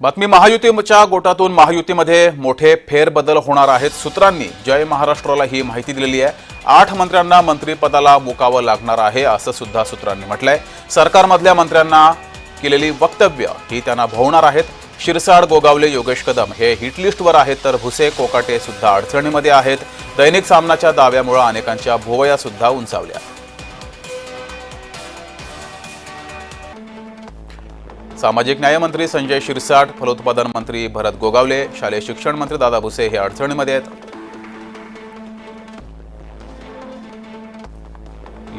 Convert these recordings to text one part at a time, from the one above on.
बातमी महायुतीच्या गोटातून महायुतीमध्ये मोठे फेरबदल होणार आहेत। सूत्रांनी जय महाराष्ट्राला ही माहिती दिलेली आहे। 8 मंत्र्यांना मंत्रिपदाला मुकावं लागणार आहे असं सुद्धा सूत्रांनी म्हटलंय। सरकारमधल्या मंत्र्यांना केलेली वक्तव्य ही त्यांना भोवणार आहेत। शिरसाट, गोगावले, योगेश कदम हे हिट लिस्टवर आहेत, तर भुसे, कोकाटे सुद्धा अडचणीमध्ये आहेत। दैनिक सामनाच्या दाव्यामुळे अनेकांच्या भुवया सुद्धा उंचावल्या। सामाजिक न्याय मंत्री संजय शिरसाट, फलोत्पादन मंत्री भरत गोगावले, शालेय शिक्षण मंत्री दादा भुसे हे अडचणीमध्ये आहेत।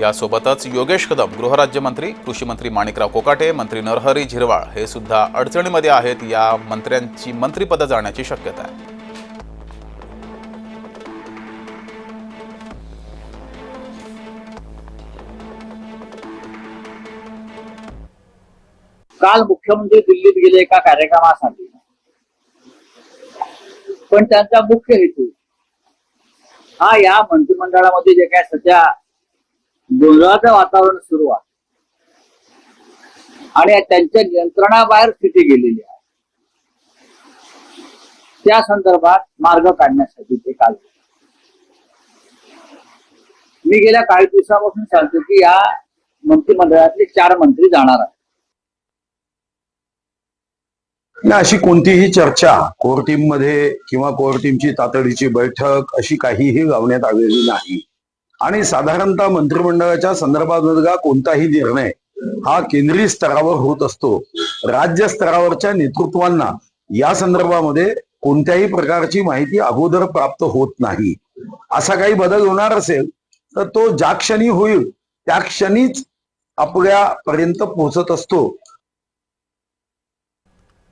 यासोबतच योगेश कदम, गृहराज्यमंत्री, कृषी मंत्री माणिकराव कोकाटे, मंत्री नरहरी झिरवाळ हे सुद्धा अडचणीमध्ये आहेत। या मंत्र्यांची मंत्रिपद जाण्याची शक्यता आहे। काल मुख्यमंत्री दिल्लीत गेले एका कार्यक्रमासाठी, पण त्यांचा मुख्य हेतू हा या मंत्रिमंडळामध्ये जे काय सध्या गोंधळाचं वातावरण सुरू आहे आणि त्यांच्या नियंत्रणाबाहेर स्थिती गेलेली आहे, त्या संदर्भात मार्ग काढण्यासाठी ते काल मी गेल्या काही दिवसापासून सांगतो की या मंत्रिमंडळातले 4 मंत्री जाणार आहेत। अशी कोणतीही चर्चा कोर टीम मध्ये किंवा कोर टीमची तातडीची बैठक अशी काहीही लावण्यात आलेली नाही। आणि साधारणतः मंत्रिमंडळाच्या संदर्भात कोणताही निर्णय हा केंद्रीय स्तरावर होत असतो। राज्य स्तरावरच्या नेतृत्वांना या संदर्भामध्ये कोणत्याही प्रकारची माहिती अगोदर प्राप्त होत नाही। असा काही बदल होणार असेल तर तो ज्या क्षणी होईल त्या क्षणीच आपल्यापर्यंत पोहोचत असतो।